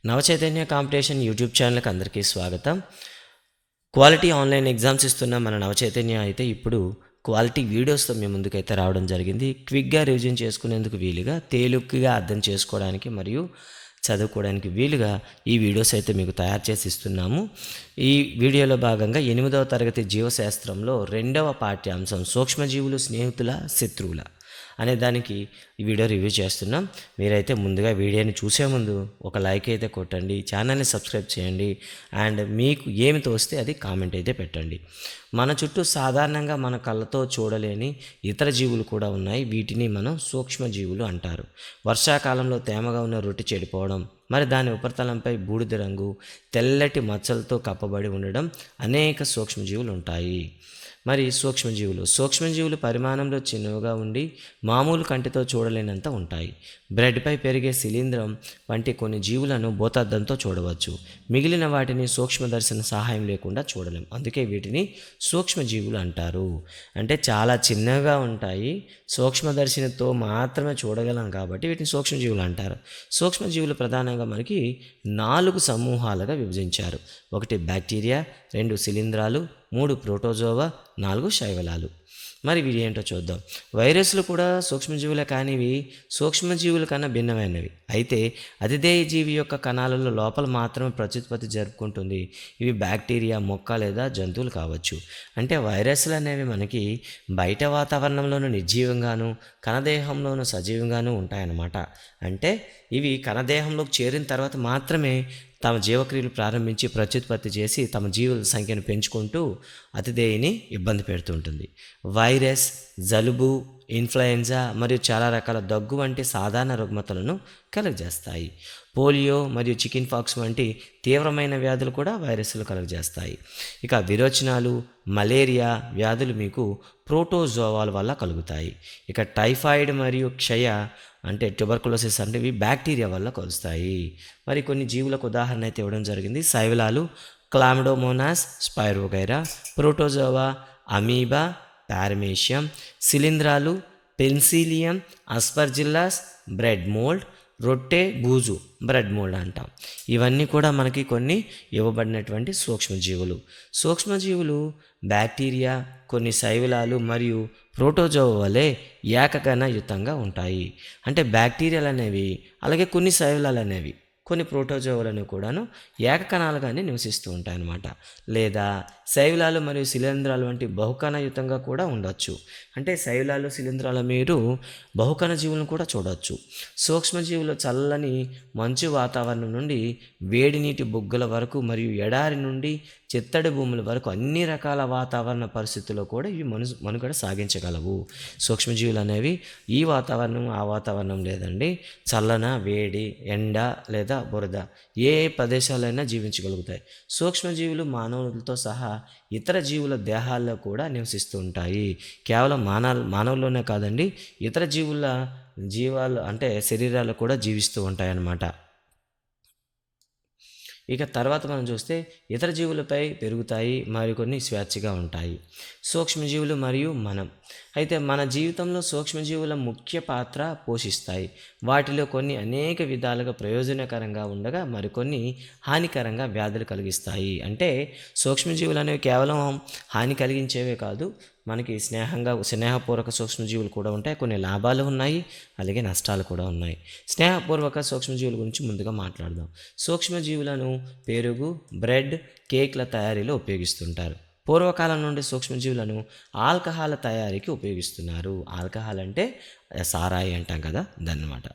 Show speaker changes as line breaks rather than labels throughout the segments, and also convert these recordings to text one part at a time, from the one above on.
Navachaitanya competition YouTube ఛానల్కి అందరికీ స్వాగతం. క్వాలిటీ ఆన్లైన్ ఎగ్జామ్స్ ఇస్తున్న మన నవచైతన్య అయితే ఇప్పుడు క్వాలిటీ వీడియోస్తో మీ ముందుకైతే రావడం జరిగింది. క్విక్గా రివిజన్ చేసుకునేందుకు వీలుగా, తేలికగా అర్థం చేసుకోవడానికి మరియు చదువుకోవడానికి వీలుగా ఈ వీడియోస్ అయితే మీకు తయారు చేసి ఇస్తున్నాము. ఈ వీడియోలో భాగంగా 8వ తరగతి జీవశాస్త్రంలో 2వ పాఠ్యాంశం సూక్ష్మజీవులు స్నేహితుల శత్రువుల అనే దానికి ఈ వీడియో రివ్యూ చేస్తున్నాం. మీరైతే ముందుగా వీడియోని చూసే ముందు ఒక లైక్ అయితే కొట్టండి, ఛానల్ని సబ్స్క్రైబ్ చేయండి అండ్ మీకు ఏమి తోస్తే అది కామెంట్ అయితే పెట్టండి. మన చుట్టూ సాధారణంగా మన కళ్ళతో చూడలేని ఇతర జీవులు కూడా ఉన్నాయి. వీటిని మనం సూక్ష్మజీవులు అంటారు. వర్షాకాలంలో తేమగా ఉన్న రొట్టె చెడిపోవడం, మరి దాని ఉపరితలంపై బూడిద రంగు, తెల్లటి మచ్చలతో కప్పబడి ఉండడం అనేక సూక్ష్మజీవులు ఉంటాయి. మరి సూక్ష్మజీవులు పరిమాణంలో చిన్నవిగా ఉండి మామూలు కంటితో చూడలేనంత ఉంటాయి. బ్రెడ్పై పెరిగే శిలీంధ్రం వంటి కొన్ని జీవులను భూతద్దంతో చూడవచ్చు. మిగిలిన వాటిని సూక్ష్మదర్శన సహాయం లేకుండా చూడలేం. అందుకే వీటిని సూక్ష్మజీవులు అంటారు. అంటే చాలా చిన్నగా ఉంటాయి, సూక్ష్మదర్శినితో మాత్రమే చూడగలం కాబట్టి వీటిని సూక్ష్మజీవులు అంటారు. సూక్ష్మజీవులు ప్రధానంగా మనకి 4 సమూహాలుగా విభజించారు. 1 బ్యాక్టీరియా, 2 శిలీంధ్రాలు, 3 ప్రోటోజోవా, 4 శైవలాలు. మరి వీటి ఏంటో చూద్దాం. వైరస్లు కూడా సూక్ష్మజీవులే, కానివి సూక్ష్మజీవుల కన్నా భిన్నమైనవి. అయితే అతిధేయ జీవి యొక్క కణాలలో లోపల మాత్రమే ప్రత్యుత్పత్తి జరుపుకుంటుంది. ఇవి బ్యాక్టీరియా, మొక్క లేదా జంతువులు కావచ్చు. అంటే వైరస్లు అనేవి మనకి బయట వాతావరణంలోనూ నిర్జీవంగాను, కణదేహంలోనూ సజీవంగాను ఉంటాయన్నమాట. అంటే ఇవి కణదేహంలోకి చేరిన తర్వాత మాత్రమే తమ జీవక్రియలు ప్రారంభించి ప్రత్యుత్పత్తి చేసి తమ జీవుల సంఖ్యను పెంచుకుంటూ అతిధేయిని ఇబ్బంది పెడుతుంటుంది. వైరస్, జలుబు, ఇన్ఫ్లుయెంజా మరియు చాలా రకాల దగ్గు వంటి సాధారణ రుగ్మతలను కలుగజేస్తాయి. పోలియో మరియు చికెన్ పాక్స్ వంటి తీవ్రమైన వ్యాధులు కూడా వైరస్లు కలుగజేస్తాయి. ఇక విరోచనాలు, మలేరియా వ్యాధులు మీకు ప్రోటోజోవాల వల్ల కలుగుతాయి. ఇక టైఫాయిడ్ మరియు క్షయ అంటే ట్యూబర్కులోసిస్ అంటే ఇవి బ్యాక్టీరియా వల్ల కలుస్తాయి. మరి కొన్ని జీవులకు ఉదాహరణ అయితే ఇవ్వడం జరిగింది. శైవలాలు chlamydomonas spirogyra, protozoa amoeba paramecium, శిలీంధ్రాలు పెన్సిలియం అస్పర్జిల్లస్, బ్రెడ్ మోల్డ్, రొట్టె బూజు బ్రెడ్ మోల్డ్ అంటాం. ఇవన్నీ కూడా మనకి కొన్ని ఇవ్వబడినటువంటి సూక్ష్మజీవులు బ్యాక్టీరియా, కొన్ని శైవలాలు మరియు ప్రోటోజోవా వలె ఏకకణయుతంగా ఉంటాయి. అంటే బ్యాక్టీరియాలు అనేవి, అలాగే కొన్ని శైవలాలు అనేవి, కొన్ని ప్రోటోజోవాలను కూడాను ఏకకణాలుగానే నివసిస్తూ ఉంటాయన్నమాట. లేదా శైవలాలు మరియు శిలీంధ్రాలు వంటి బహుకణయుతంగా కూడా ఉండొచ్చు. అంటే శైవలాలు, శిలీంధ్రాలు మీరు బహుకణ జీవులను కూడా చూడవచ్చు. సూక్ష్మజీవులు చల్లని మంచు వాతావరణం నుండి వేడి నీటి బుగ్గల వరకు మరియు ఎడారి నుండి చిత్తడి భూముల వరకు అన్ని రకాల వాతావరణ పరిస్థితుల్లో కూడా ఇవి మనుగడ సాగించగలవు. సూక్ష్మజీవులు అనేవి ఈ వాతావరణం ఆ వాతావరణం లేదండి, చల్లన, వేడి, ఎండ లేదా బురద ఏ ప్రదేశాలైనా జీవించగలుగుతాయి. సూక్ష్మజీవులు మానవులతో సహా ఇతర జీవుల దేహాల్లో కూడా నివసిస్తూ ఉంటాయి. కేవలం మానవుల్లోనే కాదండి, ఇతర జీవాలు అంటే శరీరాలు కూడా జీవిస్తూ ఉంటాయన్నమాట. ఇక తర్వాత మనం చూస్తే ఇతర జీవులపై పెరుగుతాయి, మరికొన్ని స్వేచ్ఛగా ఉంటాయి. సూక్ష్మజీవులు మరియు మనం. అయితే మన జీవితంలో సూక్ష్మజీవుల ముఖ్య పాత్ర పోషిస్తాయి. వాటిలో కొన్ని అనేక విధాలుగా ప్రయోజనకరంగా ఉండగా మరికొన్ని హానికరంగా వ్యాధులు కలిగిస్తాయి. అంటే సూక్ష్మజీవులు అనేవి కేవలం హాని కలిగించేవే కాదు, మనకి స్నేహపూర్వక సూక్ష్మజీవులు కూడా ఉంటాయి. కొన్ని లాభాలు ఉన్నాయి, అలాగే నష్టాలు కూడా ఉన్నాయి. స్నేహపూర్వక సూక్ష్మజీవుల గురించి ముందుగా మాట్లాడదాం. సూక్ష్మజీవులను పెరుగు, బ్రెడ్, కేక్ల తయారీలో ఉపయోగిస్తుంటారు. పూర్వకాలం నుండి సూక్ష్మజీవులను ఆల్కహాల్ తయారీకి ఉపయోగిస్తున్నారు. ఆల్కహాల్ అంటే సారాయి అంటాం కదా, దాన్నమాట.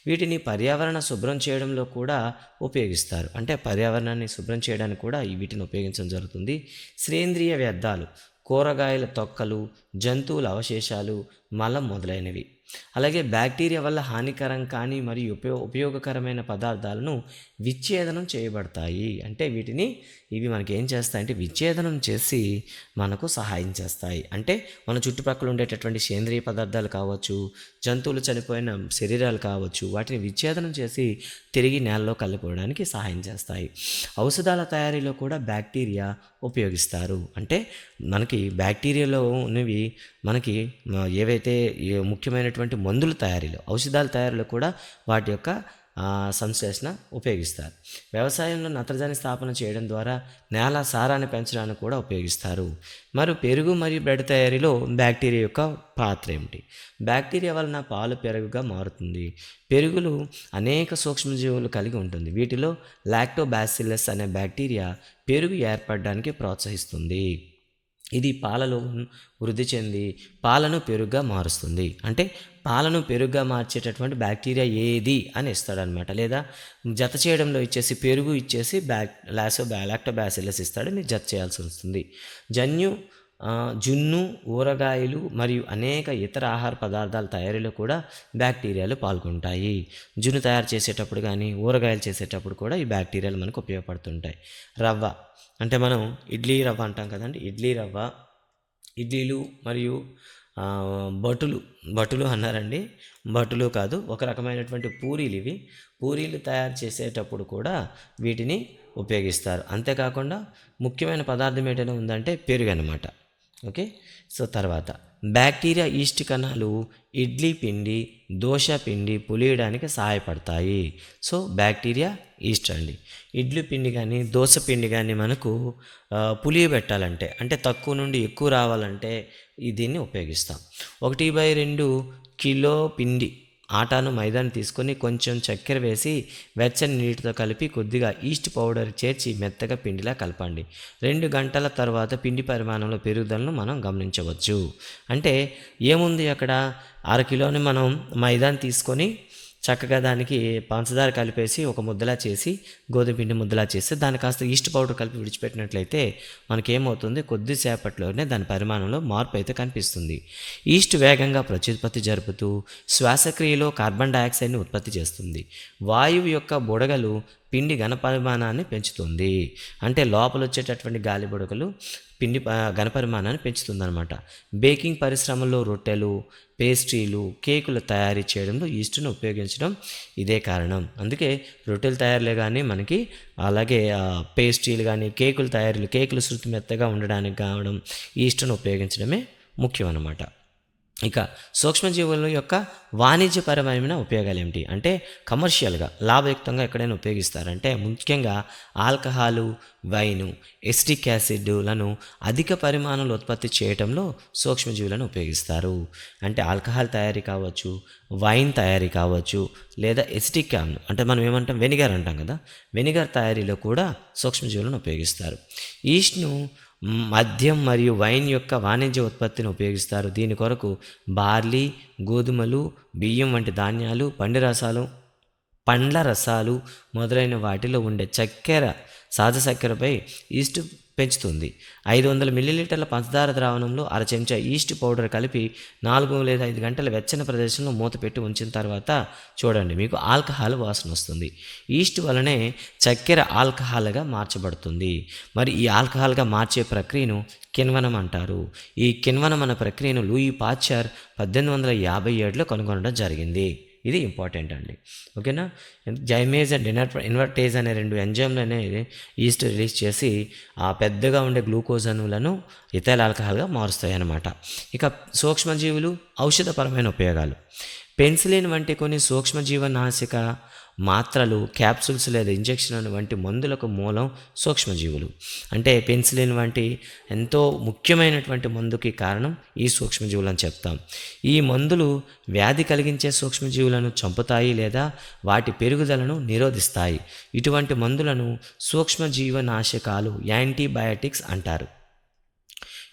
వీటిని పర్యావరణ శుభ్రం చేయడంలో కూడా ఉపయోగిస్తారు. అంటే పర్యావరణాన్ని శుభ్రం చేయడానికి కూడా వీటిని ఉపయోగించడం జరుగుతుంది. సేంద్రియ వ్యర్థాలు, కూరగాయల తొక్కలు, జంతువుల అవశేషాలు, మలం మొదలైనవి. అలాగే బ్యాక్టీరియా వల్ల హానికరం కానీ మరియు ఉపయోగకరమైన పదార్థాలను విచ్ఛేదనం చేయబడతాయి. అంటే ఇవి మనకి ఏం చేస్తాయంటే విచ్ఛేదనం చేసి మనకు సహాయం చేస్తాయి. అంటే మన చుట్టుపక్కల ఉండేటటువంటి సేంద్రియ పదార్థాలు కావచ్చు, జంతువులు చనిపోయిన శరీరాలు కావచ్చు, వాటిని విచ్ఛేదనం చేసి తిరిగి నేలలో కలిపోవడానికి సహాయం చేస్తాయి. ఔషధాల తయారీలో కూడా బ్యాక్టీరియా ఉపయోగిస్తారు. అంటే మనకి బ్యాక్టీరియాలో ఉన్నవి మనకి ఏవైతే ముఖ్యమైనటువంటి మందుల తయారీలో, ఔషధాల తయారీలో కూడా వాటి యొక్క సంశ్లేషణ ఉపయోగిస్తారు. వ్యవసాయంలో నత్రజని స్థాపన చేయడం ద్వారా నేల సారాన్ని పెంచడానికి కూడా ఉపయోగిస్తారు. మరి పెరుగు మరియు బ్రెడ్ తయారీలో బ్యాక్టీరియా యొక్క పాత్ర ఏమిటి? బ్యాక్టీరియా వలన పాలు పెరుగుగా మారుతుంది. పెరుగులు అనేక సూక్ష్మజీవులు కలిగి ఉంటుంది. వీటిలో లాక్టోబాసిల్లస్ అనే బ్యాక్టీరియా పెరుగు ఏర్పడడానికి ప్రోత్సహిస్తుంది. ఇది పాలలో వృద్ధి చెంది పాలను పెరుగుగా మారుస్తుంది. అంటే పాలను పెరుగుగా మార్చేటటువంటి బ్యాక్టీరియా ఏది అని ఇస్తాడనమాట. లేదా జత చేయడంలో ఇచ్చేసి పెరుగు ఇచ్చేసి లాక్టోబాసిల్లస్ ఇస్తాడు, మీరు జత చేయాల్సి వస్తుంది. జున్ను, ఊరగాయలు మరియు అనేక ఇతర ఆహార పదార్థాల తయారీలో కూడా బ్యాక్టీరియాలు పాల్గొంటాయి. జున్ను తయారు చేసేటప్పుడు కానీ ఊరగాయలు చేసేటప్పుడు కూడా ఈ బ్యాక్టీరియాలు మనకు ఉపయోగపడుతుంటాయి. రవ్వ అంటే మనం ఇడ్లీ రవ్వ అంటాం కదండి. ఇడ్లీ రవ్వ, ఇడ్లీలు మరియు బటులు అన్నారండి. బటులు కాదు, ఒక రకమైనటువంటి పూరీలు. ఇవి పూరీలు తయారు చేసేటప్పుడు కూడా వీటిని ఉపయోగిస్తారు. అంతేకాకుండా ముఖ్యమైన పదార్థం ఏంటనే ఉందంటే పెరుగు అనమాట. ఓకే. సో తర్వాత బ్యాక్టీరియా ఈస్ట్ కణాలు ఇడ్లీ పిండి, దోశ పిండి పులియడానికి సహాయపడతాయి. సో బ్యాక్టీరియా ఈస్ట్ అండి. ఇడ్లీ పిండి కానీ దోశ పిండి కానీ మనకు పులియబెట్టాలంటే, అంటే తక్కువ నుండి ఎక్కువ రావాలంటే దీన్ని ఉపయోగిస్తాం. 1/2 కిలో పిండి ఆటాను మైదాను తీసుకొని కొంచెం చక్కెర వేసి వెచ్చని నీటితో కలిపి కొద్దిగా ఈస్ట్ పౌడర్ చేర్చి మెత్తగా పిండిలా కలపండి. 2 గంటల తర్వాత పిండి పరిమాణంలో పెరుగుదలను మనం గమనించవచ్చు. అంటే ఏముంది అక్కడ, 1/2 కిలోని మనం మైదాను తీసుకొని చక్కగా దానికి పంచదార కలిపేసి ఒక ముద్దలా చేసి, గోధుమ పిండి ముద్దలా చేసి దాన్ని కాస్త ఈస్ట్ పౌడర్ కలిపి విడిచిపెట్టినట్లయితే మనకేమవుతుంది, కొద్దిసేపట్లోనే దాని పరిమాణంలో మార్పు అయితే కనిపిస్తుంది. ఈస్ట్ వేగంగా ప్రత్యుత్పత్తి జరుపుతూ శ్వాసక్రియలో కార్బన్ డయాక్సైడ్ని ఉత్పత్తి చేస్తుంది. వాయువు యొక్క బుడగలు పిండి ఘనపరిమాణాన్ని పెంచుతుంది. అంటే లోపల వచ్చేటటువంటి గాలి బుడగలు పిండి ఘనపరిమాణాన్ని పెంచుతుందన్నమాట. బేకింగ్ పరిశ్రమల్లో రొట్టెలు, పేస్ట్రీలు, కేకులు తయారీ చేయడంలో ఈస్ట్ను ఉపయోగించడం ఇదే కారణం. అందుకే రొట్టెల తయారీలో కానీ మనకి, అలాగే పేస్ట్రీలు కానీ కేకులు శృతి మెత్తగా ఉండడానికి కావడం ఈస్ట్ను ఉపయోగించడమే ముఖ్యం అన్నమాట. ఇక సూక్ష్మజీవుల యొక్క వాణిజ్యపరమైన ఉపయోగాలు ఏమిటి అంటే, కమర్షియల్గా లాభయుక్తంగా ఎక్కడైనా ఉపయోగిస్తారంటే ముఖ్యంగా ఆల్కహాలు, వైను, ఎసిటిక్ యాసిడ్లను అధిక పరిమాణంలో ఉత్పత్తి చేయడంలో సూక్ష్మజీవులను ఉపయోగిస్తారు. అంటే ఆల్కహాల్ తయారీ కావచ్చు, వైన్ తయారీ కావచ్చు, లేదా ఎసిటిక్ ఆమ్లం అంటే మనం ఏమంటాం వెనిగర్ అంటాం కదా, వెనిగర్ తయారీలో కూడా సూక్ష్మజీవులను ఉపయోగిస్తారు. ఈస్ట్ను మద్యం మరియు వైన్ యొక్క వాణిజ్య ఉత్పత్తిని ఉపయోగిస్తారు. దీని కొరకు బార్లీ, గోధుమలు, బియ్యం వంటి ధాన్యాలు, పండ్ల రసాలు మొదలైన వాటిలో ఉండే సహజ చక్కెరపై ఈస్ట్ పెంచుతుంది. 500 మిల్లీలీటర్ల పంచదార ద్రావణంలో 1/2 చెంచా ఈస్ట్ పౌడర్ కలిపి 4 లేదా 5 గంటల వెచ్చని ప్రదేశంలో మూత పెట్టి ఉంచిన తర్వాత చూడండి, మీకు ఆల్కహాల్ వాసన వస్తుంది. ఈస్ట్ వలనే చక్కెర ఆల్కహాల్గా మార్చబడుతుంది. మరి ఈ ఆల్కహాల్గా మార్చే ప్రక్రియను కిణ్వనం అంటారు. ఈ కిణ్వనం అనే ప్రక్రియను లూయి పాశ్చర్ 1857లో కనుగొనడం జరిగింది. ఇది ఇంపార్టెంట్ అండి. ఓకేనా. జైమేజ్ అండ్ ఇన్వర్టేజ్ అనే 2 ఎంజైమ్లనే ఈస్ట్ రిలీజ్ చేసి ఆ పెద్దగా ఉండే గ్లూకోజ్ అణువులను ఇథైల్ ఆల్కహాల్గా మారుస్తాయి అన్నమాట. ఇక సూక్ష్మజీవులు ఔషధపరమైన ఉపయోగాలు. పెన్సిలిన్ వంటి కొన్ని సూక్ష్మజీవనాశక మాత్రలు, క్యాప్సూల్స్ లేదా ఇంజెక్షన్ వంటి మందులకు మూలం సూక్ష్మజీవులు. అంటే పెన్సిలిన్ వంటి ఎంతో ముఖ్యమైనటువంటి మందుకి కారణం ఈ సూక్ష్మజీవులు అని చెప్తాం. ఈ మందులు వ్యాధి కలిగించే సూక్ష్మజీవులను చంపుతాయి లేదా వాటి పెరుగుదలను నిరోధిస్తాయి. ఇటువంటి మందులను సూక్ష్మజీవనాశకాలు, యాంటీబయాటిక్స్ అంటారు.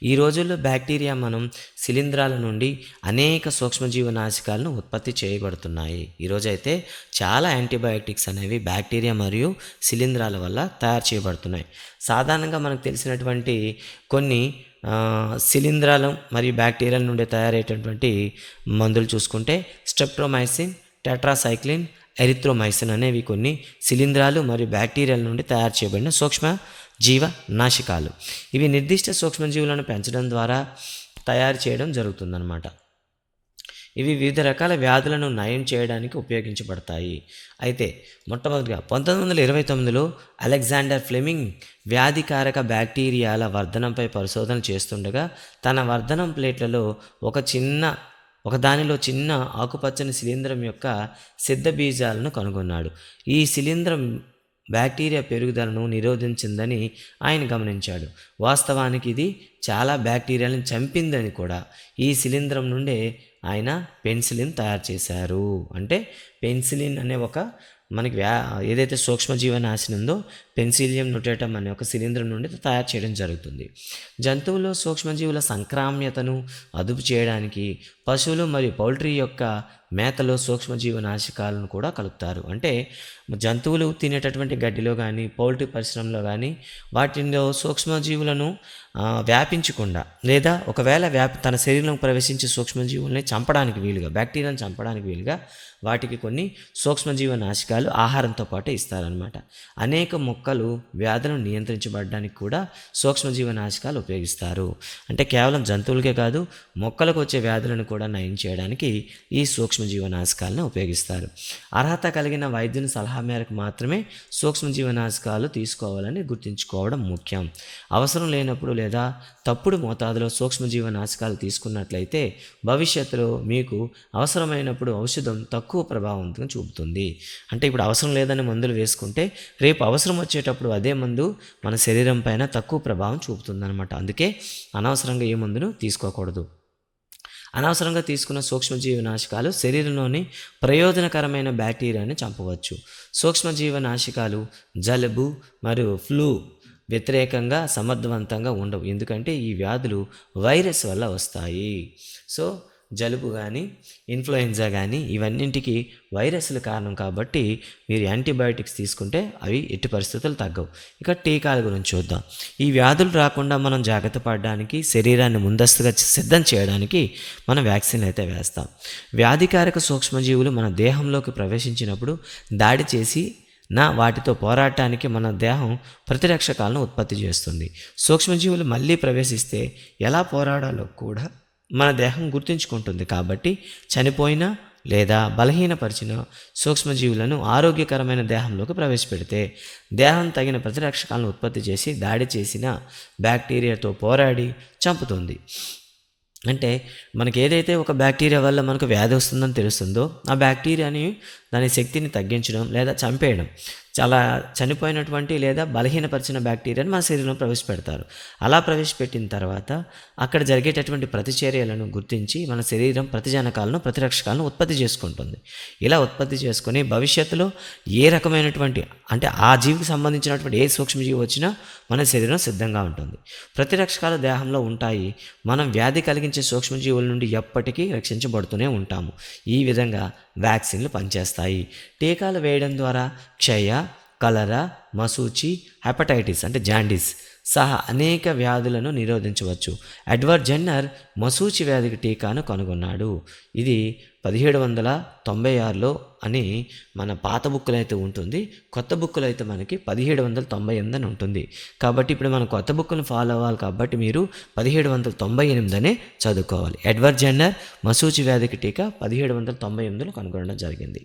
ఈ రోజుల్లో బ్యాక్టీరియా శిలీంధ్రాల నుండి అనేక సూక్ష్మజీవనాశకాలను ఉత్పత్తి చేయబడుతున్నాయి. ఈరోజైతే చాలా యాంటీబయాటిక్స్ అనేవి బ్యాక్టీరియా మరియు శిలీంధ్రాల వల్ల తయారు చేయబడుతున్నాయి. సాధారణంగా మనకు తెలిసినటువంటి కొన్ని శిలీంధ్రాలు మరియు బ్యాక్టీరియాల నుండి తయారయ్యేటటువంటి మందులు చూసుకుంటే స్ట్రెప్టోమైసిన్, టెట్రాసైక్లిన్, ఎరిథ్రోమైసిన్ అనేవి కొన్ని శిలీంధ్రాలు మరియు బ్యాక్టీరియాల నుండి తయారు చేయబడిన సూక్ష్మ జీవనాశకాలు. ఇవి నిర్దిష్ట సూక్ష్మజీవులను పెంచడం ద్వారా తయారు చేయడం జరుగుతుందన్నమాట. ఇవి వివిధ రకాల వ్యాధులను నయం చేయడానికి ఉపయోగించబడతాయి. అయితే మొట్టమొదటిగా 1929లో అలెగ్జాండర్ ఫ్లెమింగ్ వ్యాధికారక బ్యాక్టీరియాల వర్ధనంపై పరిశోధన చేస్తుండగా తన వర్ధనం ప్లేట్లలో ఒక చిన్న ఒకదానిలో చిన్న ఆకుపచ్చని శిలీంధ్రం యొక్క సిద్ధ బీజాలను కనుగొన్నాడు. ఈ శిలీంధ్రం బ్యాక్టీరియా పెరుగుదలను నిరోధించిందని ఆయన గమనించాడు. వాస్తవానికి ఇది చాలా బ్యాక్టీరియాలను చంపిందని కూడా. ఈ శిలీంధ్రం నుండే ఆయన పెన్సిలిన్ తయారు చేశారు. అంటే పెన్సిలిన్ అనే ఒక మనకి ఏదైతే సూక్ష్మజీవనాశిని ఉందో పెన్సిలియం నొటేటమ్ అనే ఒక శిలీంధ్రం నుండి తయారు చేయడం జరుగుతుంది. జంతువుల్లో సూక్ష్మజీవుల సంక్రామ్యతను అదుపు చేయడానికి పశువులు మరియు పౌల్ట్రీ యొక్క మేతలో సూక్ష్మజీవనాశకాలను కూడా కలుపుతారు. అంటే జంతువులు తినేటటువంటి గడ్డిలో కానీ పౌల్ట్రీ పరిశ్రమలో కానీ వాటిలో సూక్ష్మజీవులను వ్యాపించకుండా లేదా ఒకవేళ తన శరీరంలో ప్రవేశించే సూక్ష్మజీవుల్ని చంపడానికి వీలుగా, బ్యాక్టీరియాను చంపడానికి వీలుగా వాటికి కొన్ని సూక్ష్మజీవనాశకాలు ఆహారంతో పాటు ఇస్తారనమాట. అనేక మొక్కలు వ్యాధులను నియంత్రించబడడానికి కూడా సూక్ష్మజీవనాశకాలు ఉపయోగిస్తారు. అంటే కేవలం జంతువులకే కాదు, మొక్కలకు వచ్చే వ్యాధులను కూడా నయం చేయడానికి ఈ సూక్ష్మజీవనాశకాలను ఉపయోగిస్తారు. అర్హత కలిగిన వైద్యుని సలహా మేరకు మాత్రమే సూక్ష్మజీవనాశకాలు తీసుకోవాలని గుర్తుంచుకోవడం ముఖ్యం. అవసరం లేనప్పుడు లేదా తప్పుడు మోతాదులో సూక్ష్మజీవనాశకాలు తీసుకున్నట్లయితే భవిష్యత్తులో మీకు అవసరమైనప్పుడు ఔషధం తక్కువ ప్రభావవంతంగా చూపుతుంది. అంటే ఇప్పుడు అవసరం లేదని మందులు వేసుకుంటే రేపు అవసరం వచ్చేటప్పుడు అదే మందు మన శరీరం పైన తక్కువ ప్రభావం చూపుతుందన్నమాట. అందుకే అనవసరంగా ఏ మందును తీసుకోకూడదు. అనవసరంగా తీసుకున్న సూక్ష్మజీవనాశకాలు శరీరంలోని ప్రయోజనకరమైన బ్యాక్టీరియాని చంపవచ్చు. సూక్ష్మజీవనాశకాలు జలుబు మరియు ఫ్లూ వ్యతిరేకంగా సమర్థవంతంగా ఉండవు. ఎందుకంటే ఈ వ్యాధులు వైరస్ వల్ల వస్తాయి. సో జలుబు కానీ ఇన్ఫ్లుయెంజా కానీ ఇవన్నింటికి వైరస్లు కారణం కాబట్టి మీరు యాంటీబయాటిక్స్ తీసుకుంటే అవి ఎట్టి పరిస్థితులు తగ్గవు. ఇక టీకాల గురించి చూద్దాం. ఈ వ్యాధులు రాకుండా మనం జాగ్రత్త పడడానికి, శరీరాన్ని ముందస్తుగా సిద్ధం చేయడానికి మనం వ్యాక్సిన్లు అయితే వేస్తాం. వ్యాధికారక సూక్ష్మజీవులు మన దేహంలోకి ప్రవేశించినప్పుడు దాడి చేసి వాటితో పోరాటానికి మన దేహం ప్రతిరక్షకాలను ఉత్పత్తి చేస్తుంది. సూక్ష్మజీవులు మళ్ళీ ప్రవేశిస్తే ఎలా పోరాడాలో కూడా మన దేహం గుర్తుంచుకుంటుంది. కాబట్టి చనిపోయిన లేదా బలహీనపరిచిన సూక్ష్మజీవులను ఆరోగ్యకరమైన దేహంలోకి ప్రవేశపెడితే దేహం తగిన ప్రతిరక్షకాలను ఉత్పత్తి చేసి దాడి చేసిన బ్యాక్టీరియాతో పోరాడి చంపుతుంది. అంటే మనకి ఏదైతే ఒక బ్యాక్టీరియా వల్ల మనకు వ్యాధి వస్తుందని తెలుస్తుందో ఆ బ్యాక్టీరియాని దాని శక్తిని తగ్గించడం లేదా చంపేయడం, చాలా చనిపోయినటువంటి లేదా బలహీనపరిచిన బ్యాక్టీరియాని మన శరీరంలో ప్రవేశపెడతారు. అలా ప్రవేశపెట్టిన తర్వాత అక్కడ జరిగేటటువంటి ప్రతిచర్యలను గుర్తించి మన శరీరం ప్రతిజనకాలను, ప్రతిరక్షకాలను ఉత్పత్తి చేసుకుంటుంది. ఇలా ఉత్పత్తి చేసుకొని భవిష్యత్తులో ఏ రకమైనటువంటి అంటే ఆ జీవికి సంబంధించినటువంటి ఏ సూక్ష్మజీవి వచ్చినా మన శరీరం సిద్ధంగా ఉంటుంది. ప్రతిరక్షకాలు దేహంలో ఉంటాయి. మనం వ్యాధి కలిగించే సూక్ష్మజీవుల నుండి ఎప్పటికీ రక్షించబడుతూనే ఉంటాము. ఈ విధంగా వ్యాక్సిన్లు పనిచేస్తాయి. టీకాలు వేయడం ద్వారా క్షయ, కలరా, మసూచి, హెపటైటిస్ అంటే జాండీస్ సహా అనేక వ్యాధులను నిరోధించవచ్చు. ఎడ్వర్డ్ జెన్నర్ మసూచి వ్యాధికి టీకాను కనుగొన్నాడు. ఇది 1796లో అని మన పాత బుక్కులు అయితే ఉంటుంది. కొత్త బుక్కులు అయితే మనకి 1798 అని ఉంటుంది. కాబట్టి ఇప్పుడు మనం కొత్త బుక్కును ఫాలో అవ్వాలి కాబట్టి మీరు 1798 చదువుకోవాలి. ఎడ్వర్డ్ జెన్నర్ మసూచి వ్యాధికి టీకా 1798లో కనుగొనడం జరిగింది.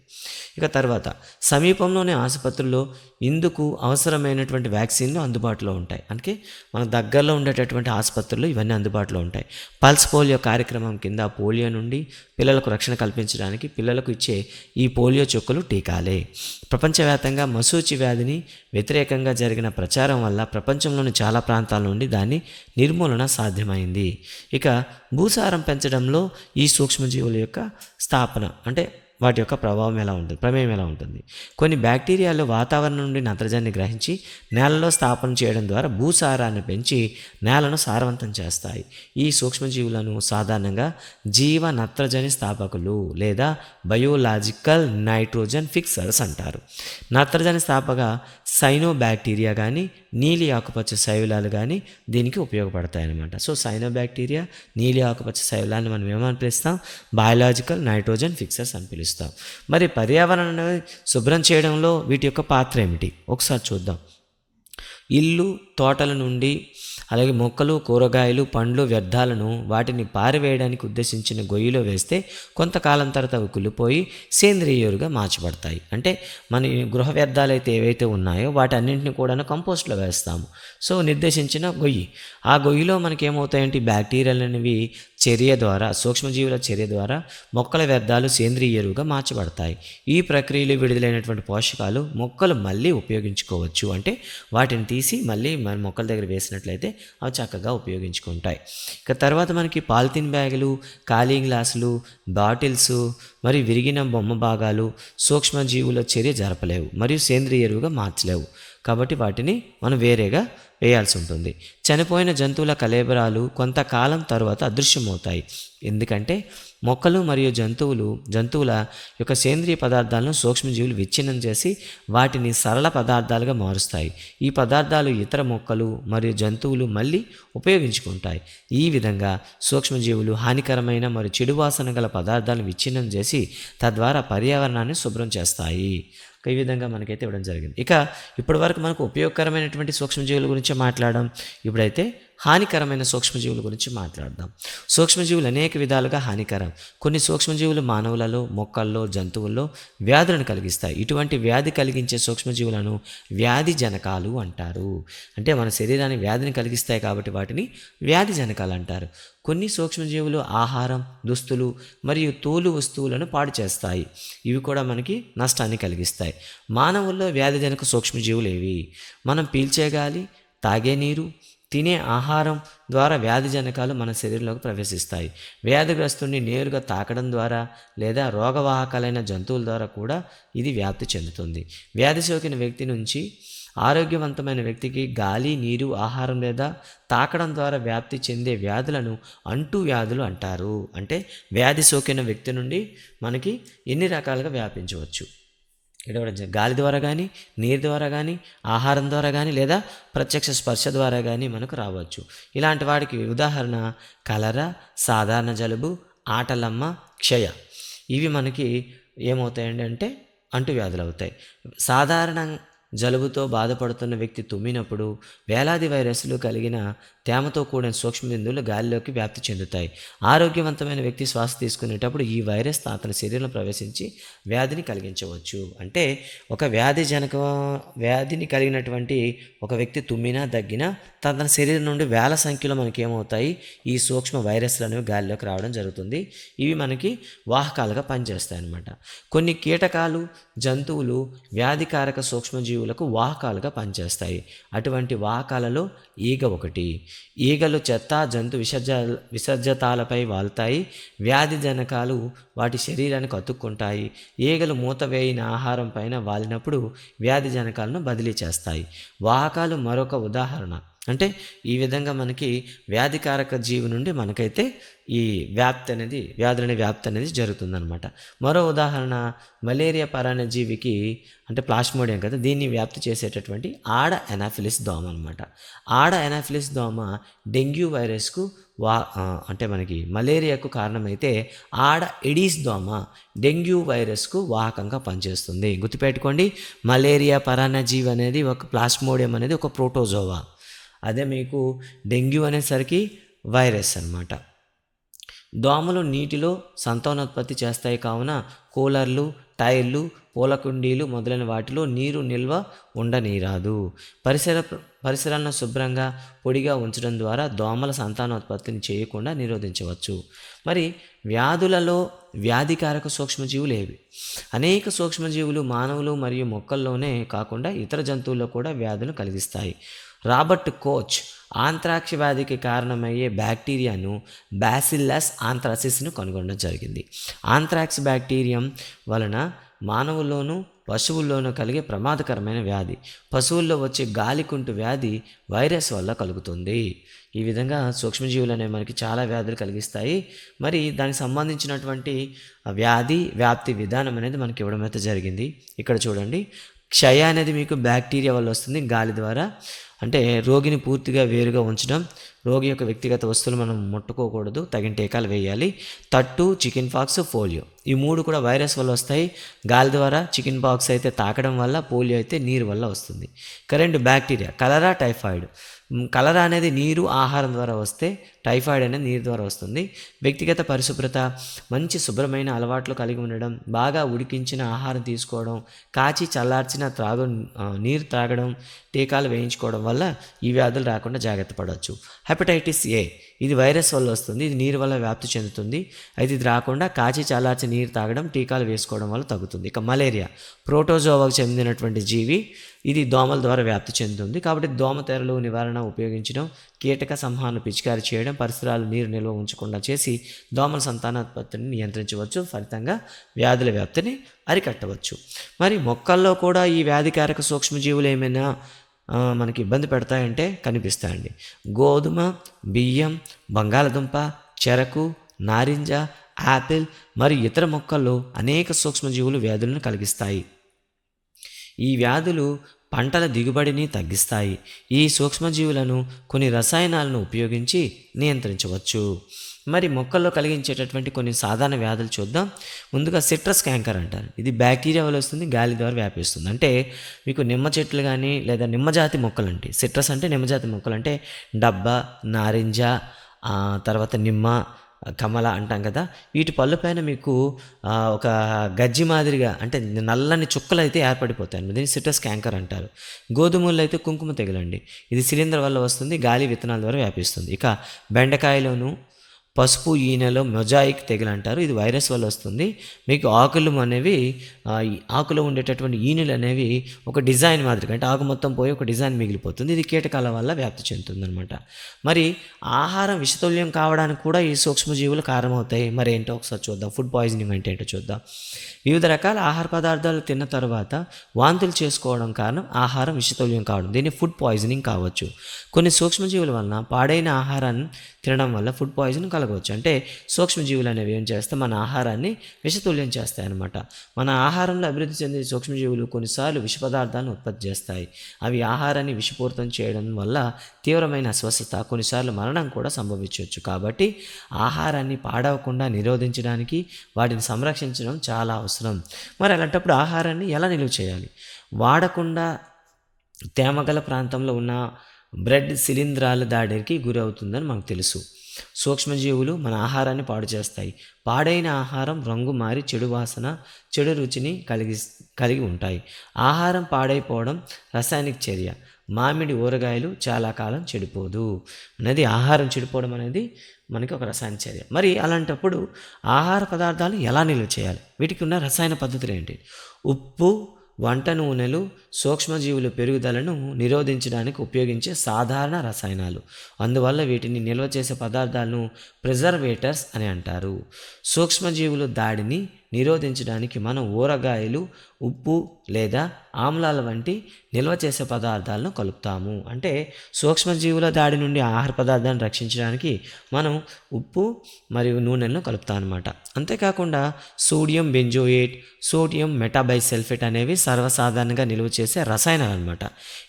ఇక తర్వాత సమీపంలోని ఆసుపత్రుల్లో ఇందుకు అవసరమైనటువంటి వ్యాక్సిన్లు అందుబాటులో ఉంటాయి. అందుకే మన దగ్గరలో ఉండేటటువంటి ఆసుపత్రులు ఇవన్నీ అందుబాటులో ఉంటాయి. పల్స్ పోలియో కార్యక్రమం కింద పోలియో నుండి పిల్లలకు రక్షణ కల్పించడానికి పిల్లలకు ఇచ్చే ఈ పోలియో చుక్కలు టీకాలే. ప్రపంచవ్యాప్తంగా మసూచి వ్యాధిని వ్యతిరేకంగా జరిగిన ప్రచారం వల్ల ప్రపంచంలోని చాలా ప్రాంతాల నుండి దాని నిర్మూలన సాధ్యమైంది. ఇక భూసారం పెంచడంలో ఈ సూక్ష్మజీవుల యొక్క స్థాపన అంటే వాటి యొక్క ప్రమేయం ఎలా ఉంటుంది. కొన్ని బ్యాక్టీరియాలు వాతావరణం నుండి నత్రజనిని గ్రహించి నేలలో స్థాపన చేయడం ద్వారా భూసారాన్ని పెంచి నేలను సారవంతం చేస్తాయి. ఈ సూక్ష్మజీవులను సాధారణంగా జీవ నత్రజని స్థాపకులు లేదా బయోలాజికల్ నైట్రోజన్ ఫిక్సర్స్ అంటారు. నత్రజని స్థాపక సైనోబ్యాక్టీరియా కానీ నీలి ఆకుపచ్చ శైవలాలు కానీ దీనికి ఉపయోగపడతాయి అన్నమాట. సో సైనోబ్యాక్టీరియా, నీలి ఆకుపచ్చ శైవలాన్ని మనం ఏమని పిలుస్తాం? బయోలాజికల్ నైట్రోజన్ ఫిక్సర్స్ అని పిలుస్తాం. మరి పర్యావరణాన్ని శుభ్రం చేయడంలో వీటి యొక్క పాత్ర ఏమిటి ఒకసారి చూద్దాం. ఇల్లు, తోటల నుండి అలాగే మొక్కలు, కూరగాయలు, పండ్లు వ్యర్థాలను వాటిని పారివేయడానికి ఉద్దేశించిన గొయ్యిలో వేస్తే కొంతకాలం తర్వాత అవి కుళ్ళిపోయి సేంద్రియ ఎరువుగా మార్చబడతాయి. అంటే మన ఈ గృహ వ్యర్థాలు అయితే ఏవైతే ఉన్నాయో వాటన్నింటిని కూడా కంపోస్ట్లో వేస్తాము. సో నిర్దేశించిన గొయ్యి, ఆ గొయ్యిలో మనకి ఏమవుతాయంటే బ్యాక్టీరియాలు అనేవి చర్య ద్వారా, సూక్ష్మజీవుల చర్య ద్వారా మొక్కల వ్యర్థాలు సేంద్రియ ఎరువుగా మార్చబడతాయి. ఈ ప్రక్రియలో విడుదలైనటువంటి పోషకాలు మొక్కలు మళ్ళీ ఉపయోగించుకోవచ్చు. అంటే వాటిని తీసి మళ్ళీ మన మొక్కల దగ్గర వేసినట్లయితే అవి చక్కగా ఉపయోగించుకుంటాయి. ఇక తర్వాత మనకి పాలిథిన్ బ్యాగులు, ఖాళీ గ్లాసులు, బాటిల్స్ మరియు విరిగిన బొమ్మ భాగాలు సూక్ష్మజీవుల చర్య జరపలేవు మరియు సేంద్రియ ఎరువుగా మార్చలేవు. కాబట్టి వాటిని మనం వేరేగా వేయాల్సి ఉంటుంది. చనిపోయిన జంతువుల కళేబరాలు కొంతకాలం తర్వాత అదృశ్యమవుతాయి. ఎందుకంటే మొక్కలు మరియు జంతువుల యొక్క సేంద్రియ పదార్థాలను సూక్ష్మజీవులు విచ్ఛిన్నం చేసి వాటిని సరళ పదార్థాలుగా మారుస్తాయి. ఈ పదార్థాలు ఇతర మొక్కలు మరియు జంతువులు మళ్ళీ ఉపయోగించుకుంటాయి. ఈ విధంగా సూక్ష్మజీవులు హానికరమైన మరియు చెడు వాసన గల పదార్థాలను విచ్ఛిన్నం చేసి తద్వారా పర్యావరణాన్ని శుభ్రం చేస్తాయి. ఈ విధంగా మనకైతే ఇవ్వడం జరిగింది. ఇక ఇప్పటి వరకు మనకు ఉపయోగకరమైనటువంటి సూక్ష్మజీవుల గురించి మాట్లాడడం. ఇప్పుడైతే హానికరమైన సూక్ష్మజీవుల గురించి మాట్లాడదాం. సూక్ష్మజీవులు అనేక విధాలుగా హానికరం. కొన్ని సూక్ష్మజీవులు మానవులలో, మొక్కల్లో, జంతువుల్లో వ్యాధులను కలిగిస్తాయి. ఇటువంటి వ్యాధి కలిగించే సూక్ష్మజీవులను వ్యాధి జనకాలు అంటారు. అంటే మన శరీరానికి వ్యాధిని కలిగిస్తాయి కాబట్టి వాటిని వ్యాధి జనకాలు అంటారు. కొన్ని సూక్ష్మజీవులు ఆహారం, దుస్తులు మరియు తోలు వస్తువులను పాడు చేస్తాయి. ఇవి కూడా మనకి నష్టాన్ని కలిగిస్తాయి. మానవుల్లో వ్యాధిజనక సూక్ష్మజీవులు ఏవి? మనం పీల్చే గాలి, తాగే నీరు, తినే ఆహారం ద్వారా వ్యాధిజనకాలు మన శరీరంలోకి ప్రవేశిస్తాయి. వ్యాధిగ్రస్తుని నేరుగా తాకడం ద్వారా లేదా రోగవాహకాలైన జంతువుల ద్వారా కూడా ఇది వ్యాప్తి చెందుతుంది. వ్యాధి సోకిన వ్యక్తి నుంచి ఆరోగ్యవంతమైన వ్యక్తికి గాలి, నీరు, ఆహారం లేదా తాకడం ద్వారా వ్యాప్తి చెందే వ్యాధులను అంటు వ్యాధులు అంటారు. అంటే వ్యాధి సోకిన వ్యక్తి నుండి మనకి ఎన్ని రకాలుగా వ్యాపించవచ్చు. గాలి ద్వారా కానీ, నీరు ద్వారా కానీ, ఆహారం ద్వారా కానీ లేదా ప్రత్యక్ష స్పర్శ ద్వారా కానీ మనకు రావచ్చు. ఇలాంటి వాడికి ఉదాహరణ కలరా, సాధారణ జలుబు, ఆటలమ్మ, క్షయ. ఇవి మనకి ఏమవుతాయండి అంటే అంటువ్యాధులు అవుతాయి. సాధారణ జలుబుతో బాధపడుతున్న వ్యక్తి తుమ్మినప్పుడు వేలాది వైరస్లు కలిగిన తేమతో కూడిన సూక్ష్మబిందువులు గాలిలోకి వ్యాప్తి చెందుతాయి. ఆరోగ్యవంతమైన వ్యక్తి శ్వాస తీసుకునేటప్పుడు ఈ వైరస్ అతని శరీరంలో ప్రవేశించి వ్యాధిని కలిగించవచ్చు. అంటే ఒక వ్యాధిని కలిగినటువంటి ఒక వ్యక్తి తుమ్మినా, దగ్గినా తన శరీరం నుండి వేల సంఖ్యలో మనకి ఏమవుతాయి, ఈ సూక్ష్మ వైరస్లు అనేవి గాలిలోకి రావడం జరుగుతుంది. ఇవి మనకి వాహకాలుగా పనిచేస్తాయి అన్నమాట. కొన్ని కీటకాలు, జంతువులు వ్యాధికారక సూక్ష్మజీవులకు వాహకాలుగా పనిచేస్తాయి. అటువంటి వాహకాలలో ఈగ ఒకటి. ఈగలు చెత్త, జంతు విసర్జతాలపై వాలుతాయి. వ్యాధి జనకాలు వాటి శరీరానికి అతుక్కుంటాయి. ఈగలు మూతవేయిన ఆహారం పైన వాలినప్పుడు వ్యాధి జనకాలను బదిలీ చేస్తాయి. వాహకాలు మరొక ఉదాహరణ. అంటే ఈ విధంగా మనకి వ్యాధికారక జీవి నుండి మనకైతే ఈ వ్యాధులనే వ్యాప్తి అనేది జరుగుతుందన్నమాట. మరో ఉదాహరణ మలేరియా పరాన్నజీవికి అంటే ప్లాస్మోడియం కదా, దీన్ని వ్యాప్తి చేసేటటువంటి ఆడ ఎనాఫిలిస్ దోమ అనమాట. ఆడ ఎనాఫిలిస్ దోమ డెంగ్యూ వైరస్కు అంటే మనకి మలేరియాకు కారణమైతే ఆడ ఎడీస్ దోమ డెంగ్యూ వైరస్కు వాహకంగా పనిచేస్తుంది. గుర్తుపెట్టుకోండి, మలేరియా పరాన్నజీవి అనేది ఒక ప్లాస్మోడియం అనేది ఒక ప్రోటోజోవా. అదే మీకు డెంగ్యూ అనేసరికి వైరస్ అన్నమాట. దోమలు నీటిలో సంతానోత్పత్తి చేస్తాయి కావున కూలర్లు, టైర్లు, పూల కుండీలు మొదలైన వాటిలో నీరు నిల్వ ఉండనీరాదు. పరిసరాలను శుభ్రంగా, పొడిగా ఉంచడం ద్వారా దోమల సంతానోత్పత్తిని చేయకుండా నిరోధించవచ్చు. మరి వ్యాధులలో వ్యాధికారక సూక్ష్మజీవులు ఏవి? అనేక సూక్ష్మజీవులు మానవులు మరియు మొక్కల్లోనే కాకుండా ఇతర జంతువుల్లో కూడా వ్యాధులు కలిగిస్తాయి. రాబర్ట్ కోచ్ ఆంత్రాక్స్ వ్యాధికి కారణమయ్యే బ్యాక్టీరియాను బ్యాసిల్లస్ ఆంథ్రాసిస్ను కనుగొనడం జరిగింది. ఆంత్రాక్స్ బ్యాక్టీరియం వలన మానవుల్లోనూ పశువుల్లోనూ కలిగే ప్రమాదకరమైన వ్యాధి. పశువుల్లో వచ్చే గాలికుంటు వ్యాధి వైరస్ వల్ల కలుగుతుంది. ఈ విధంగా సూక్ష్మజీవులు అనేవి మనకి చాలా వ్యాధులు కలిగిస్తాయి. మరి దానికి సంబంధించినటువంటి వ్యాప్తి విధానం అనేది మనకి ఇవ్వడం అయితే జరిగింది. ఇక్కడ చూడండి, క్షయ అనేది మీకు బ్యాక్టీరియా వల్ల వస్తుంది, గాలి ద్వారా. అంటే రోగిని పూర్తిగా వేరుగా ఉంచడం, రోగి యొక్క వ్యక్తిగత వస్తువులు మనం ముట్టుకోకూడదు, తగిన టీకాలు వేయాలి. తట్టు, చికెన్ పాక్స్, పోలియో ఈ 3 కూడా వైరస్ వల్ల వస్తాయి. గాలి ద్వారా చికెన్ పాక్స్ అయితే తాకడం వల్ల, పోలియో అయితే నీరు వల్ల వస్తుంది. ఇక 2 బ్యాక్టీరియా, కలరా, టైఫాయిడ్. కలరా అనేది నీరు, ఆహారం ద్వారా వస్తే, టైఫాయిడ్ అనేది నీరు ద్వారా వస్తుంది. వ్యక్తిగత పరిశుభ్రత, మంచి శుభ్రమైన అలవాట్లు కలిగి ఉండడం, బాగా ఉడికించిన ఆహారం తీసుకోవడం, కాచి చల్లార్చిన నీరు త్రాగడం, టీకాలు వేయించుకోవడం వల్ల ఈ వ్యాధులు రాకుండా జాగ్రత్త పడవచ్చు. హెపటైటిస్ ఏ, ఇది వైరస్ వల్ల వస్తుంది. ఇది నీరు వల్ల వ్యాప్తి చెందుతుంది. అయితే ఇది రాకుండా కాచి చల్లార్చిన నీరు తాగడం, టీకాలు వేసుకోవడం వల్ల తగ్గుతుంది. ఇక మలేరియా, ప్రోటోజోవాకు చెందినటువంటి జీవి. ఇది దోమల ద్వారా వ్యాప్తి చెందుతుంది. కాబట్టి దోమతెరలు నివారణ ఉపయోగించడం, కీటక సంహారణ పిచికారి చేయడం, పరిసరాలు నీరు నిల్వ ఉంచకుండా చేసి దోమల సంతానోత్పత్తిని నియంత్రించవచ్చు. ఫలితంగా వ్యాధుల వ్యాప్తిని అరికట్టవచ్చు. మరి మొక్కల్లో కూడా ఈ వ్యాధికారక సూక్ష్మజీవులు ఏమైనా మనకి ఇబ్బంది పెడతాయంటే కనిపిస్తాయండి. గోధుమ, బియ్యం, బంగాళదుంప, చెరకు, నారింజ, యాపిల్ మరియు ఇతర మొక్కల్లో అనేక సూక్ష్మజీవులు వ్యాధులను కలిగిస్తాయి. ఈ వ్యాధులు పంటల దిగుబడిని తగ్గిస్తాయి. ఈ సూక్ష్మజీవులను కొన్ని రసాయనాలను ఉపయోగించి నియంత్రించవచ్చు. మరి మొక్కల్లో కలిగించేటటువంటి కొన్ని సాధారణ వ్యాధులు చూద్దాం. ముందుగా సిట్రస్ క్యాంకర్ అంటారు. ఇది బ్యాక్టీరియా వల్ల వస్తుంది, గాలి ద్వారా వ్యాపిస్తుంది. అంటే మీకు నిమ్మ చెట్లు కానీ లేదా నిమ్మజాతి మొక్కలు అంటే, సిట్రస్ అంటే నిమ్మజాతి మొక్కలు అంటే డబ్బ, నారింజ, తర్వాత నిమ్మ, కమల అంటాం కదా. వీటి పళ్ళపైన మీకు ఒక గజ్జి మాదిరిగా అంటే నల్లని చుక్కలు అయితే ఏర్పడిపోతాయి. దీన్ని సిట్రస్ క్యాంకర్ అంటారు. గోధుమల్లో అయితే కుంకుమ తెగులండి. ఇది శిలీంధ్ర వల్ల వస్తుంది, గాలి విత్తనాల ద్వారా వ్యాపిస్తుంది. ఇక బెండకాయలోను పసుపు ఈనెలో మొజాయిక్ తెగులు అంటారు. ఇది వైరస్ వల్ల వస్తుంది. మీకు ఆకులు అనేవి ఆకులో ఉండేటటువంటి ఈనులు అనేవి ఒక డిజైన్ మాదిరిగా, అంటే ఆకు మొత్తం పోయి ఒక డిజైన్ మిగిలిపోతుంది. ఇది కీటకాల వల్ల వ్యాప్తి చెందుతుంది అనమాట. మరి ఆహారం విషతుల్యం కావడానికి కూడా ఈ సూక్ష్మజీవులు కారణమవుతాయి. మరి ఏంటో ఒకసారి చూద్దాం. ఫుడ్ పాయిజనింగ్ అంటే ఏంటో చూద్దాం. వివిధ రకాల ఆహార పదార్థాలు తిన్న తర్వాత వాంతులు చేసుకోవడం కారణం ఆహారం విషతుల్యం కావడం. దీన్ని ఫుడ్ పాయిజనింగ్ కావచ్చు. కొన్ని సూక్ష్మజీవుల వలన పాడైన ఆహారాన్ని తినడం వల్ల ఫుడ్ పాయిజన్ కలగవచ్చు. అంటే సూక్ష్మజీవులు అనేవి ఏం చేస్తాయి, మన ఆహారాన్ని విషతుల్యం చేస్తాయి అన్నమాట. మన ఆహారంలో అభివృద్ధి చెందే సూక్ష్మజీవులు కొన్నిసార్లు విష పదార్థాలను ఉత్పత్తి చేస్తాయి. అవి ఆహారాన్ని విషపూరితం చేయడం వల్ల తీవ్రమైన అస్వస్థత, కొన్నిసార్లు మరణం కూడా సంభవించవచ్చు. కాబట్టి ఆహారాన్ని పాడవకుండా నిరోధించడానికి వాటిని సంరక్షించడం చాలా అవసరం. మరి అలాంటప్పుడు ఆహారాన్ని ఎలా నిలువ చేయాలి? వాడకుండా తేమగల ప్రాంతంలో ఉన్న బ్రెడ్ శిలీంధ్రాల దాడికి గురవుతుందని మనకు తెలుసు. సూక్ష్మజీవులు మన ఆహారాన్ని పాడు చేస్తాయి. పాడైన ఆహారం రంగు మారి చెడు వాసన, చెడు రుచిని కలిగి ఉంటాయి. ఆహారం పాడైపోవడం రసాయనిక చర్య. మామిడి ఊరగాయలు చాలా కాలం చెడిపోదు అనేది, ఆహారం చెడిపోవడం అనేది మనకి ఒక రసాయన చర్య. మరి అలాంటప్పుడు ఆహార పదార్థాలు ఎలా నిల్వ చేయాలి? వీటికి ఉన్న రసాయన పద్ధతులు ఏంటి? ఉప్పు, వంట నూనెలు సూక్ష్మజీవుల పెరుగుదలను నిరోధించడానికి ఉపయోగించే సాధారణ రసాయనాలు. అందువల్ల వీటిని నిల్వ చేసే పదార్థాలను ప్రిజర్వేటర్స్ అని అంటారు. సూక్ష్మజీవుల దాడిని నిరోధించడానికి మనం ఊరగాయలు, ఉప్పు లేదా ఆమ్లాల వంటి నిల్వ చేసే పదార్థాలను కలుపుతాము. అంటే సూక్ష్మజీవుల దాడి నుండి ఆహార పదార్థాలను రక్షించడానికి మనం ఉప్పు మరియు నూనెలను కలుపుతాం అన్నమాట. అంతేకాకుండా సోడియం బెంజోయేట్, సోడియం మెటాబైసల్ఫేట్ అనేవి సర్వసాధారణంగా నిల్వ చేసే రసాయనాలు అన్నమాట.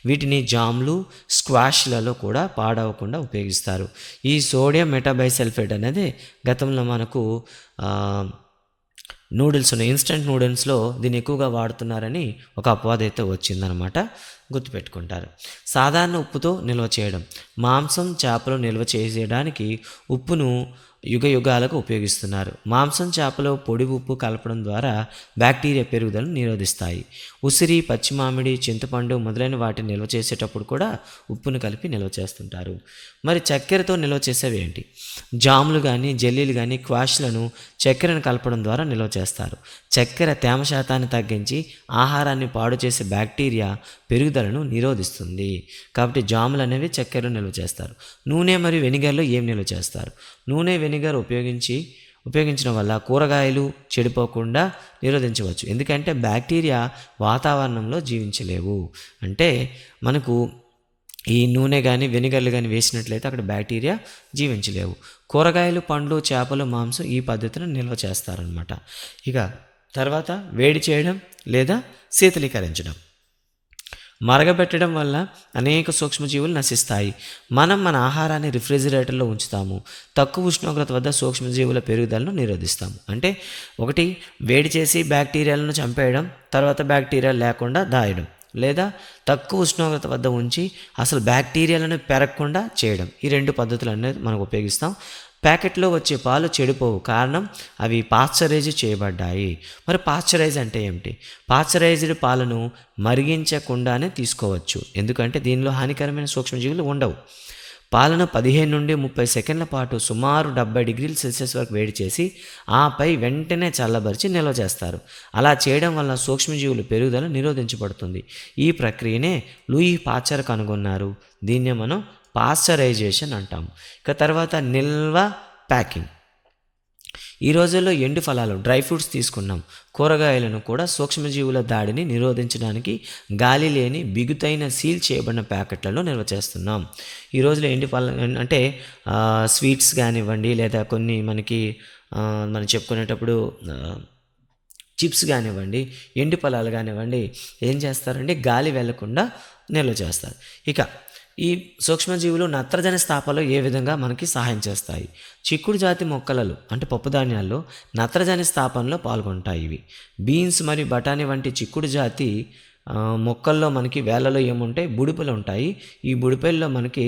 వీటిని జామ్లు, స్క్వాష్లలో కూడా పాడవకుండా ఉపయోగిస్తారు. ఈ సోడియం మెటాబైసల్ఫేట్ అనేది గతంలో మనకు నూడిల్స్ ఉన్నాయి, ఇన్స్టెంట్ నూడిల్స్లో దీన్ని ఎక్కువగా వాడుతున్నారని ఒక అపవాదం అయితే వచ్చిందనమాట. గుర్తుపెట్టుకుంటారు. సాధారణ ఉప్పుతో నిల్వ చేయడం. మాంసం, చేపలు నిల్వ చేయడానికి ఉప్పును యుగాలకు ఉపయోగిస్తున్నారు. మాంసం, చేపలో పొడి ఉప్పు కలపడం ద్వారా బ్యాక్టీరియా పెరుగుదలను నిరోధిస్తాయి. ఉసిరి, పచ్చి మామిడి, చింతపండు మొదలైన వాటిని నిల్వ చేసేటప్పుడు కూడా ఉప్పును కలిపి నిల్వ చేస్తుంటారు. మరి చక్కెరతో నిల్వ చేసేవి ఏంటి? జాములు కానీ, జెల్లీలు కానీ, క్వాష్లను చక్కెరను కలపడం ద్వారా నిల్వ చేస్తారు. చక్కెర తేమ శాతాన్ని తగ్గించి ఆహారాన్ని పాడు చేసే బ్యాక్టీరియా పెరుగుదలను నిరోధిస్తుంది. కాబట్టి జాములు అనేవి చక్కెరను నిల్వ చేస్తారు. నూనె మరియు వెనిగర్లో ఏం నిల్వ చేస్తారు? నూనె, వెనిగర్ ఉపయోగించడం వల్ల కూరగాయలు చెడిపోకుండా నిరోధించవచ్చు. ఎందుకంటే బ్యాక్టీరియా వాతావరణంలో జీవించలేవు. అంటే మనకు ఈ నూనె కానీ, వెనిగర్లు కానీ వేసినట్లయితే అక్కడ బ్యాక్టీరియా జీవించలేవు. కూరగాయలు, పండ్లు, చేపలు, మాంసం ఈ పద్ధతిని నిల్వ చేస్తారనమాట. ఇక తర్వాత వేడి చేయడం లేదా శీతలీకరించడం. మరగబెట్టడం వల్ల అనేక సూక్ష్మజీవులు నశిస్తాయి. మనం మన ఆహారాన్ని రిఫ్రిజిరేటర్లో ఉంచుతాము. తక్కువ ఉష్ణోగ్రత వద్ద సూక్ష్మజీవుల పెరుగుదలను నిరోధిస్తాము. అంటే ఒకటి, వేడి చేసి బ్యాక్టీరియాలను చంపేయడం, తర్వాత బ్యాక్టీరియాలు లేకుండా దాయడం, లేదా తక్కువ ఉష్ణోగ్రత వద్ద ఉంచి అసలు బ్యాక్టీరియాలను పెరగకుండా చేయడం. ఈ 2 పద్ధతులు అనేది మనం ఉపయోగిస్తాం. ప్యాకెట్లో వచ్చే పాలు చెడిపోవు, కారణం అవి పాశ్చరైజ్ చేయబడ్డాయి. మరి పాశ్చరైజ్ అంటే ఏమిటి? పాశ్చరైజ్డ్ పాలను మరిగించకుండానే తీసుకోవచ్చు, ఎందుకంటే దీనిలో హానికరమైన సూక్ష్మజీవులు ఉండవు. పాలను 15 నుండి 30 సెకండ్ల పాటు సుమారు 70 డిగ్రీల సెల్సియస్ వరకు వేడి చేసి ఆపై వెంటనే చల్లబరిచి నిల్వ చేస్తారు. అలా చేయడం వల్ల సూక్ష్మజీవుల పెరుగుదల నిరోధించబడుతుంది. ఈ ప్రక్రియనే లూయి పాశ్చర్ కనుగొన్నారు. దీన్నే మనం పాశ్చరైజేషన్ అంటాము. ఇక తర్వాత నిల్వ, ప్యాకింగ్. ఈ రోజుల్లో ఎండు ఫలాలు, డ్రై ఫ్రూట్స్ తీసుకున్నాం. కూరగాయలను కూడా సూక్ష్మజీవుల దాడిని నిరోధించడానికి గాలి లేని బిగుతైన సీల్ చేయబడిన ప్యాకెట్లలో నిల్వ చేస్తున్నాం. ఈ రోజులో ఎండు ఫలాలు అంటే స్వీట్స్ కానివ్వండి, లేదా కొన్ని మనకి మనం చెప్పుకునేటప్పుడు చిప్స్ కానివ్వండి, ఎండు ఫలాలు కానివ్వండి, ఏం చేస్తారంటే గాలి వెళ్లకుండా నిల్వ చేస్తారు. ఇక ఈ సూక్ష్మజీవులు నత్రజని స్థాపనలో ఏ విధంగా మనకి సహాయం చేస్తాయి? చిక్కుడు జాతి మొక్కలలో అంటే పప్పుధాన్యాల్లో నత్రజని స్థాపనలో పాల్గొంటాయి. ఇవి బీన్స్ మరియు బఠానీ వంటి చిక్కుడు జాతి మొక్కల్లో మనకి వేళ్ళలో ఏముంటాయి? బుడిపెలు ఉంటాయి. ఈ బుడిపెల్లో మనకి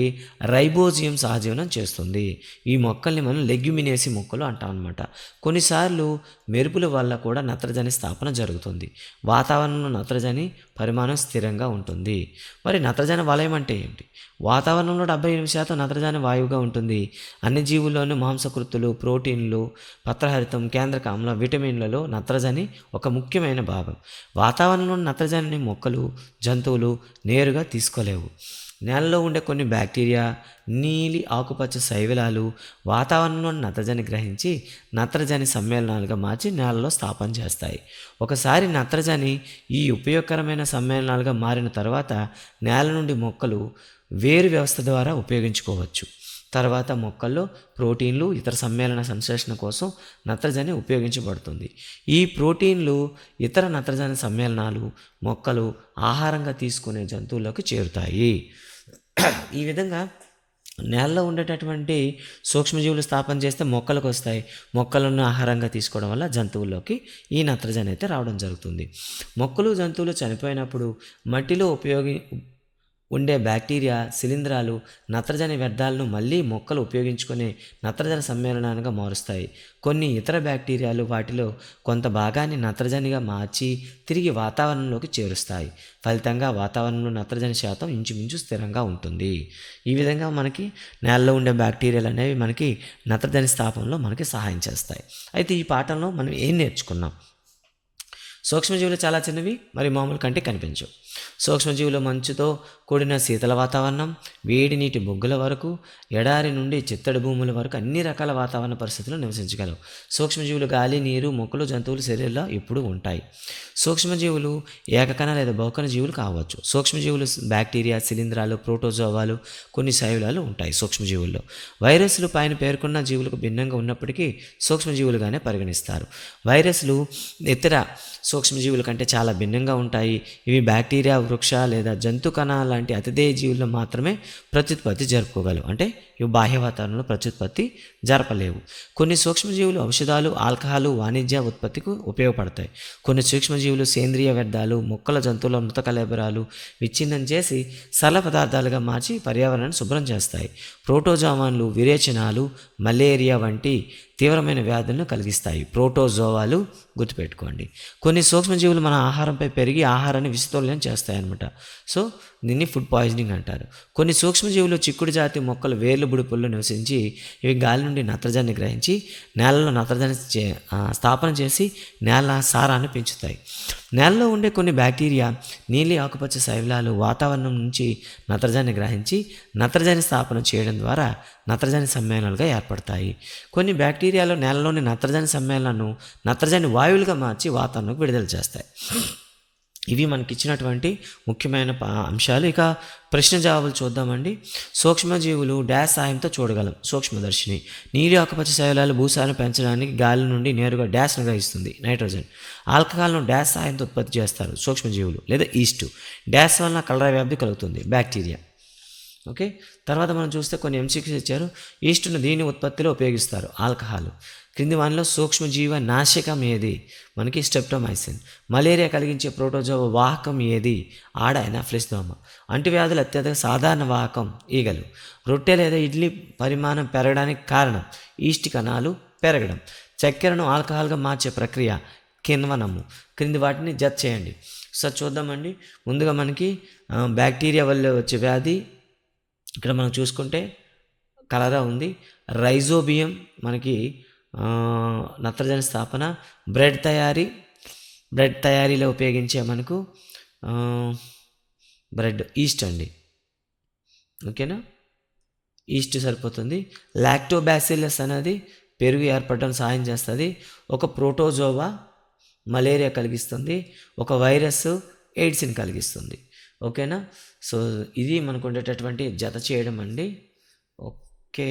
రైబోజియం సహజీవనం చేస్తుంది. ఈ మొక్కల్ని మనం లెగ్యుమినేసి మొక్కలు అంటాం అనమాట. కొన్నిసార్లు మెరుపుల వల్ల కూడా నత్రజని స్థాపన జరుగుతుంది. వాతావరణంలో నత్రజని పరిమాణం స్థిరంగా ఉంటుంది. మరి నత్రజని వలయం అంటే ఏంటి? వాతావరణంలో 78% నత్రజని వాయువుగా ఉంటుంది. అన్ని జీవుల్లోనూ మాంసకృత్తులు, ప్రోటీన్లు, పత్రహరితం, కేంద్రక ఆమ్ల, విటమిన్లలో నత్రజని ఒక ముఖ్యమైన భాగం. వాతావరణంలో నత్రజనిని మొక్కలు, జంతువులు నేరుగా తీసుకోలేవు. నేలలో ఉండే కొన్ని బ్యాక్టీరియా, నీలి ఆకుపచ్చ శైవిలాలు వాతావరణంలో నత్రజని గ్రహించి నత్రజని సమ్మేళనాలుగా మార్చి నేలలో స్థాపన చేస్తాయి. ఒకసారి నత్రజని ఈ ఉపయోగకరమైన సమ్మేళనాలుగా మారిన తర్వాత నేల నుండి మొక్కలు వేరు వ్యవస్థ ద్వారా ఉపయోగించుకోవచ్చు. తర్వాత మొక్కల్లో ప్రోటీన్లు, ఇతర సమ్మేళన సంశ్లేషణ కోసం నత్రజని ఉపయోగించబడుతుంది. ఈ ప్రోటీన్లు, ఇతర నత్రజని సమ్మేళనాలు మొక్కలు ఆహారంగా తీసుకునే జంతువులకు చేరుతాయి. ఈ విధంగా నేలలో ఉండేటటువంటి సూక్ష్మజీవులు స్థాపన చేస్తే మొక్కలకు వస్తాయి. మొక్కలను ఆహారంగా తీసుకోవడం వల్ల జంతువుల్లోకి ఈ నత్రజని అయితే రావడం జరుగుతుంది. మొక్కలు, జంతువులు చనిపోయినప్పుడు మట్టిలో ఉండే బ్యాక్టీరియా, శిలీంధ్రాలు నత్రజని వ్యర్థాలను మళ్ళీ మొక్కలు ఉపయోగించుకునే నత్రజని సమ్మేళనాలుగా మారుస్తాయి. కొన్ని ఇతర బ్యాక్టీరియాలు వాటిలో కొంత భాగాన్ని నత్రజనిగా మార్చి తిరిగి వాతావరణంలోకి చేరుస్తాయి. ఫలితంగా వాతావరణంలో నత్రజని శాతం ఇంచుమించు స్థిరంగా ఉంటుంది. ఈ విధంగా మనకి నేలలో ఉండే బ్యాక్టీరియాలు అనేవి మనకి నత్రజని స్థాపనలో మనకి సహాయం చేస్తాయి. అయితే ఈ పాఠంలో మనం ఏం నేర్చుకున్నాం? సూక్ష్మజీవులు చాలా చిన్నవి, మరి మామూలు కంటే కనిపించవు. సూక్ష్మజీవులు మంచుతో కూడిన శీతల వాతావరణం, వేడి నీటి బొగ్గుల వరకు, ఎడారి నుండి చిత్తడి భూముల వరకు అన్ని రకాల వాతావరణ పరిస్థితుల్లో నివసించగలవు. సూక్ష్మజీవులు గాలి, నీరు, మొక్కలు, జంతువులు శరీరంలో ఎప్పుడూ ఉంటాయి. సూక్ష్మజీవులు ఏకకణ లేదా బహుకణ జీవులు కావచ్చు. సూక్ష్మజీవులు బ్యాక్టీరియా, శిలీంధ్రాలు, ప్రోటోజోవాలు, కొన్ని శైవలాలు ఉంటాయి. సూక్ష్మజీవుల్లో వైరస్లు పైన పేర్కొన్న జీవులకు భిన్నంగా ఉన్నప్పటికీ సూక్ష్మజీవులుగానే పరిగణిస్తారు. వైరస్లు ఇతర సూక్ష్మజీవుల కంటే చాలా భిన్నంగా ఉంటాయి. ఇవి బ్యాక్టీరియా, వృక్ష లేదా జంతు కణాల లాంటి అతిథేయ జీవుల్లో మాత్రమే ప్రత్యుత్పత్తి జరుపుకోగలవు. అంటే ఇవి బాహ్య వాతావరణంలో ప్రత్యుత్పత్తి జరపలేవు. కొన్ని సూక్ష్మజీవులు ఔషధాలు, ఆల్కహాలు, వాణిజ్య ఉత్పత్తికి ఉపయోగపడతాయి. కొన్ని సూక్ష్మజీవులు సేంద్రియ వ్యర్థాలు, మొక్కల, జంతువుల మృత కళేబరాలు విచ్ఛిన్నం చేసి సరళ పదార్థాలుగా మార్చి పర్యావరణాన్ని శుభ్రం చేస్తాయి. ప్రోటోజోవాన్లు విరేచనాలు, మలేరియా వంటి తీవ్రమైన వ్యాధులను కలిగిస్తాయి. ప్రోటోజోవాలు గుర్తుపెట్టుకోండి. కొన్ని సూక్ష్మజీవులు మన ఆహారంపై పెరిగి ఆహారాన్ని విషతుల్యం చేస్తాయన్నమాట. సో దీన్ని ఫుడ్ పాయిజనింగ్ అంటారు. కొన్ని సూక్ష్మజీవులు చిక్కుడు జాతి మొక్కలు వేర్లు, బుడిపుల్లో నివసించి ఇవి గాలి నుండి నత్రజని గ్రహించి నేలలో నత్రజని స్థాపన చేసి నేల సారాన్ని పెంచుతాయి. నేలలో ఉండే కొన్ని బ్యాక్టీరియా, నీలి ఆకుపచ్చ శైవలాలు వాతావరణం నుంచి నత్రజని గ్రహించి నత్రజని స్థాపన చేయడం ద్వారా నత్రజని సమ్మేళనాలుగా ఏర్పడతాయి. కొన్ని బ్యాక్టీరియాలు నేలలోని నత్రజని సమ్మేళనాలను నత్రజని వాయువులుగా మార్చి వాతావరణంలోకి విడుదల చేస్తాయి. ఇవి మనకిచ్చినటువంటి ముఖ్యమైన అంశాలు. ఇక ప్రశ్న జవాబులు చూద్దామండి. సూక్ష్మజీవులు డాష్ సాయంతో చూడగలం. సూక్ష్మదర్శిని. నీలి ఆకుపచ్చ శైలాలు భూసారం పెంచడానికి గాలి నుండి నేరుగా డాష్ను గ్రహిస్తుంది. నైట్రోజన్. ఆల్కహాల్ను డాష్ సాయంతో ఉత్పత్తి చేస్తారు. సూక్ష్మజీవులు లేదా ఈస్టు. డాష్ వలన కలరా వ్యాప్తి కలుగుతుంది. బ్యాక్టీరియా. ఓకే, తర్వాత మనం చూస్తే కొన్ని ఎంసీక్యూస్ ఇచ్చారు. ఈస్టును దీని ఉత్పత్తిలో ఉపయోగిస్తారు. ఆల్కహాల్. క్రింది వానిలో సూక్ష్మజీవ నాశకం ఏది? మనకి స్టెప్టోమైసిన్. మలేరియా కలిగించే ప్రోటోజోవా వాహకం ఏది? ఆడ ఎనాఫిలిస్ దోమ. అంటువ్యాధులు అత్యధిక సాధారణ వాహకం ఈగలు. రొట్టె లేదా ఇడ్లీ పరిమాణం పెరగడానికి కారణం ఈస్ట్ కణాలు పెరగడం. చక్కెరను ఆల్కహాల్గా మార్చే ప్రక్రియ కిణ్వనము. క్రింది వాటిని జత చేయండి. సో చూద్దామండి. ముందుగా మనకి బ్యాక్టీరియా వల్ల వచ్చే వ్యాధి ఇక్కడ మనం చూసుకుంటే కలరా ఉంది. రైజోబియం మనకి నత్రజని స్థాపన. బ్రెడ్ తయారీలో ఉపయోగించే మనకు బ్రెడ్ ఈస్ట్ అండి. ఓకేనా, ఈస్ట్ సరిపోతుంది. లాక్టోబాసిల్లస్ అనేది పెరుగు ఏర్పడడం సాయం చేస్తుంది. ఒక ప్రోటోజోవా మలేరియా కలిగిస్తుంది. ఒక వైరస్ ఎయిడ్స్ని కలిగిస్తుంది. ఓకేనా, సో ఇది మనకు ఉండేటటువంటి జత చేయడం అండి. ఓకే,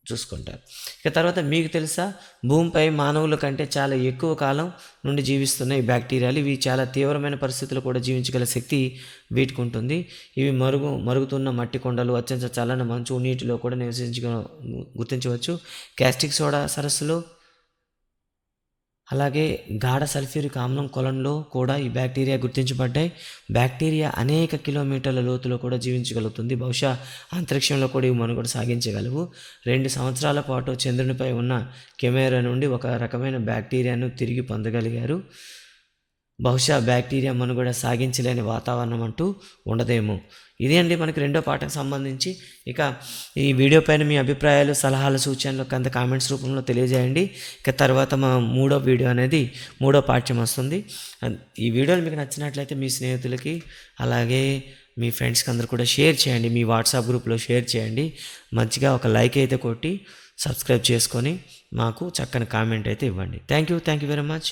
చూసుకుంటారు. ఇక తర్వాత మీకు తెలుసా, భూమిపై మానవుల కంటే చాలా ఎక్కువ కాలం నుండి జీవిస్తున్న ఈ బ్యాక్టీరియాలు ఇవి చాలా తీవ్రమైన పరిస్థితుల్లో కూడా జీవించగల శక్తి వీటికి ఉంటుంది. ఇవి మరుగుతున్న మట్టి కొండలు, అత్యంత చల్లని మంచు, నీటిలో కూడా గుర్తించవచ్చు. క్యాస్టిక్ సోడా సరస్సులో, అలాగే గాఢ సల్ఫ్యూరిక్ ఆమ్లం కొలంలో కూడా ఈ బ్యాక్టీరియా గుర్తించబడ్డాయి. బ్యాక్టీరియా అనేక కిలోమీటర్ల లోతులో కూడా జీవించగలుగుతుంది. బహుశా అంతరిక్షంలో కూడా ఇవి మనుగడ సాగించగలవు. 2 సంవత్సరాల పాటు చంద్రునిపై ఉన్న కెమెరా నుండి ఒక రకమైన బ్యాక్టీరియాను తిరిగి పొందగలిగారు. బహుశా బ్యాక్టీరియా మనుగడ సాగించలేని వాతావరణం అంటూ ఉండదేమో. ఇదే అండి మనకి రెండో పాఠకు సంబంధించి. ఇక ఈ వీడియో పైన మీ అభిప్రాయాలు, సలహాలు, సూచనలు కింద కామెంట్స్ రూపంలో తెలియజేయండి. ఇక తర్వాత మా మూడో వీడియో అనేది మూడో పాఠ్యం వస్తుంది. ఈ వీడియోలు మీకు నచ్చినట్లయితే మీ స్నేహితులకి అలాగే మీ ఫ్రెండ్స్కి అందరూ కూడా షేర్ చేయండి. మీ వాట్సాప్ గ్రూప్లో షేర్ చేయండి. మంచిగా ఒక లైక్ అయితే కొట్టి సబ్స్క్రైబ్ చేసుకొని మాకు చక్కని కామెంట్ అయితే ఇవ్వండి. Thank you very much.